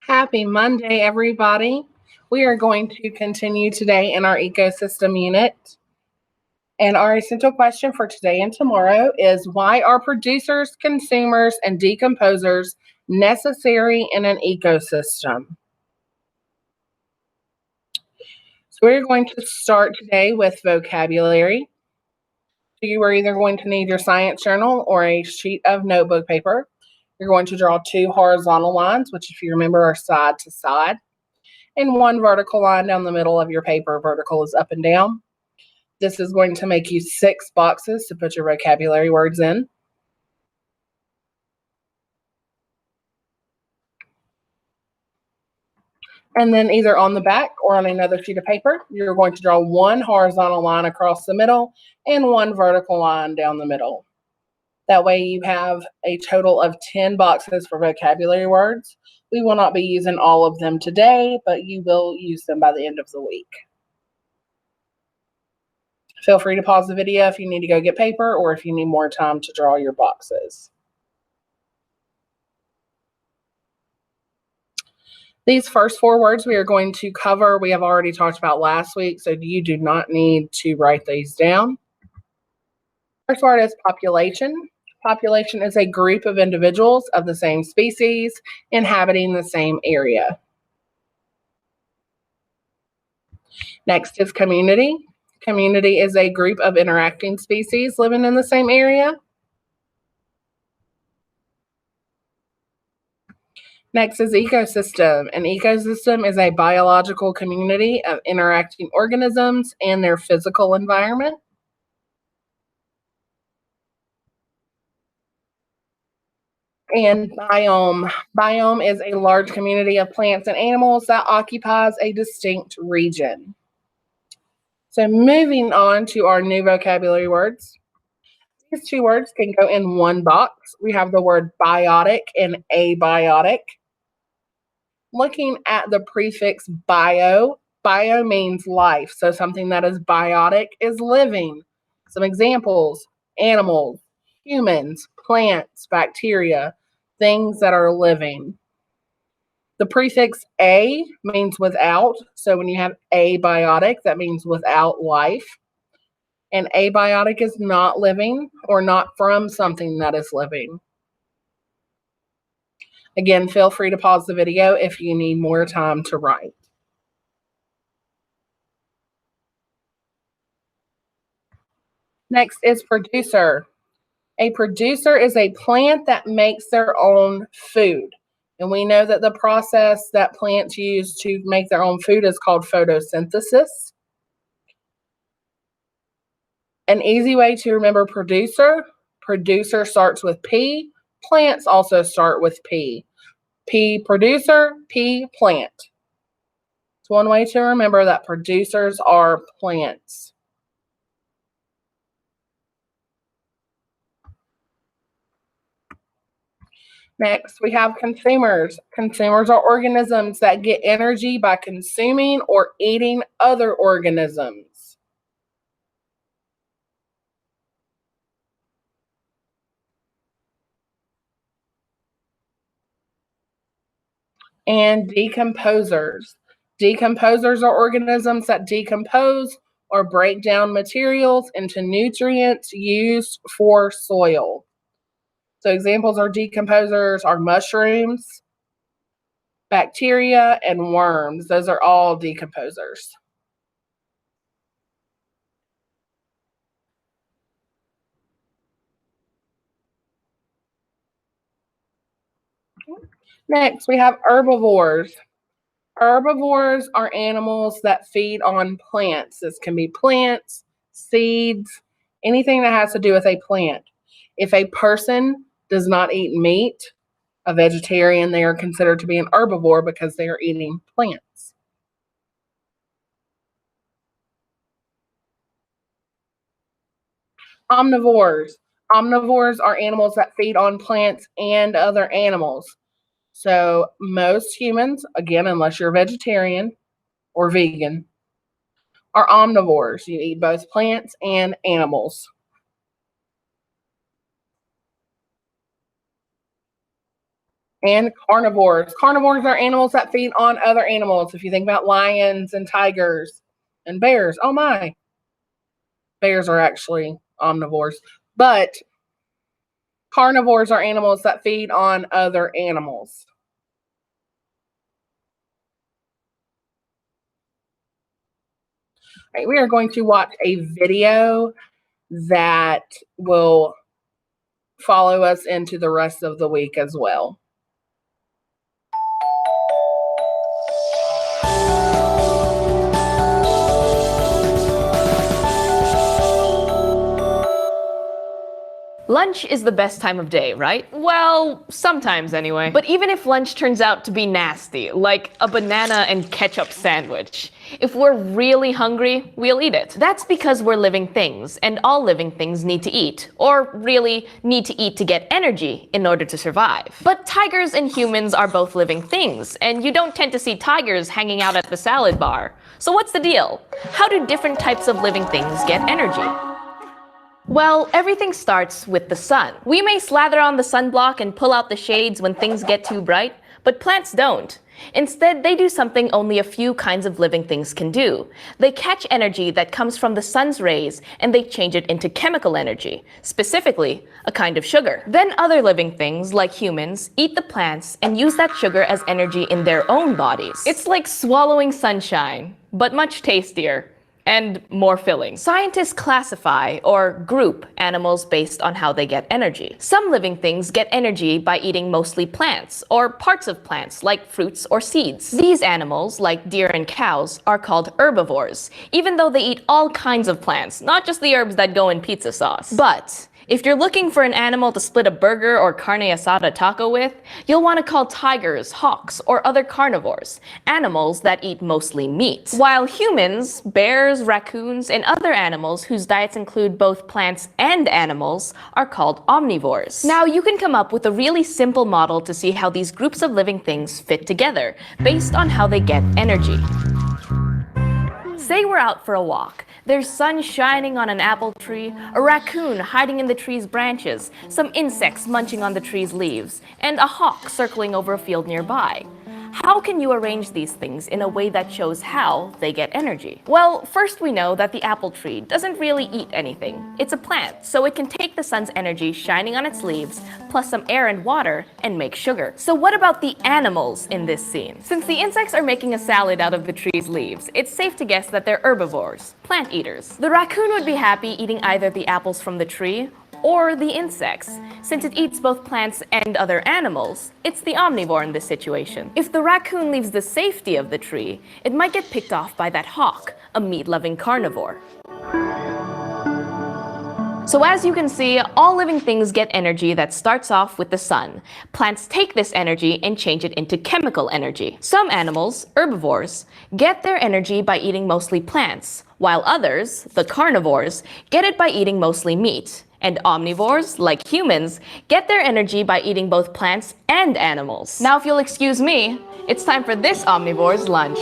Happy Monday, everybody. We are going to continue today in our ecosystem unit. And our essential question for today and tomorrow is, why are producers, consumers, and decomposers necessary in an ecosystem? So we're going to start today with vocabulary. So you are either going to need your science journal or a sheet of notebook paper. You're going to draw two horizontal lines, which if you remember are side to side, and one vertical line down the middle of your paper. Vertical is up and down. This is going to make you 6 boxes to put your vocabulary words in. And then either on the back or on another sheet of paper, you're going to draw one horizontal line across the middle and one vertical line down the middle. That way you have a total of 10 boxes for vocabulary words. We will not be using all of them today, but you will use them by the end of the week. Feel free to pause the video if you need to go get paper or if you need more time to draw your boxes. These first 4 words we are going to cover, we have already talked about last week, so you do not need to write these down. First word is population. Population is a group of individuals of the same species inhabiting the same area. Next is community. Community is a group of interacting species living in the same area. Next is ecosystem. An ecosystem is a biological community of interacting organisms and their physical environment. And biome. Biome is a large community of plants and animals that occupies a distinct region. So moving on to our new vocabulary words. These 2 words can go in one box. We have the word biotic and abiotic. Looking at the prefix bio, bio means life. So something that is biotic is living. Some examples: animals, humans, plants, bacteria, things that are living. The prefix a means without. So when you have abiotic, that means without life. And abiotic is not living or not from something that is living. Again, feel free to pause the video if you need more time to write. Next is producer. A producer is a plant that makes their own food. And we know that the process that plants use to make their own food is called photosynthesis. An easy way to remember producer, producer starts with P. Plants also start with P. P producer, P plant. It's one way to remember that producers are plants. Next, we have consumers. Consumers are organisms that get energy by consuming or eating other organisms. And decomposers. Decomposers are organisms that decompose or break down materials into nutrients used for soil. So examples of decomposers are mushrooms, bacteria, and worms. Those are all decomposers. Next, we have herbivores. Herbivores are animals that feed on plants. This can be plants, seeds, anything that has to do with a plant. If a person does not eat meat, a vegetarian, they are considered to be an herbivore because they are eating plants. Omnivores. Omnivores are animals that feed on plants and other animals. So most humans, again, unless you're a vegetarian or vegan, are omnivores. You eat both plants and animals. And carnivores. Carnivores are animals that feed on other animals. If you think about lions and tigers and bears, oh my. Bears are actually omnivores. But carnivores are animals that feed on other animals. Right, we are going to watch a video that will follow us into the rest of the week as well. Lunch is the best time of day, right? Well, sometimes anyway. But even if lunch turns out to be nasty, like a banana and ketchup sandwich, if we're really hungry, we'll eat it. That's because we're living things, and all living things need to eat, or really need to eat to get energy in order to survive. But tigers and humans are both living things, and you don't tend to see tigers hanging out at the salad bar. So what's the deal? How do different types of living things get energy? Well, everything starts with the sun. We may slather on the sunblock and pull out the shades when things get too bright, but plants don't. Instead, they do something only a few kinds of living things can do. They catch energy that comes from the sun's rays and they change it into chemical energy, specifically a kind of sugar. Then other living things, like humans, eat the plants and use that sugar as energy in their own bodies. It's like swallowing sunshine, but much tastier. And more filling. Scientists classify or group animals based on how they get energy. Some living things get energy by eating mostly plants or parts of plants like fruits or seeds. These animals, like deer and cows, are called herbivores, even though they eat all kinds of plants, not just the herbs that go in pizza sauce. But if you're looking for an animal to split a burger or carne asada taco with, you'll want to call tigers, hawks, or other carnivores, animals that eat mostly meat. While humans, bears, raccoons, and other animals whose diets include both plants and animals are called omnivores. Now you can come up with a really simple model to see how these groups of living things fit together, based on how they get energy. Say we're out for a walk. There's sun shining on an apple tree, a raccoon hiding in the tree's branches, some insects munching on the tree's leaves, and a hawk circling over a field nearby. How can you arrange these things in a way that shows how they get energy? Well, first we know that the apple tree doesn't really eat anything. It's a plant, so it can take the sun's energy shining on its leaves, plus some air and water, and make sugar. So what about the animals in this scene? Since the insects are making a salad out of the tree's leaves, it's safe to guess that they're herbivores, plant eaters. The raccoon would be happy eating either the apples from the tree or the insects. Since it eats both plants and other animals, it's the omnivore in this situation. If the raccoon leaves the safety of the tree, it might get picked off by that hawk, a meat-loving carnivore. So as you can see, all living things get energy that starts off with the sun. Plants take this energy and change it into chemical energy. Some animals, herbivores, get their energy by eating mostly plants, while others, the carnivores, get it by eating mostly meat. And omnivores, like humans, get their energy by eating both plants and animals. Now if you'll excuse me, it's time for this omnivore's lunch.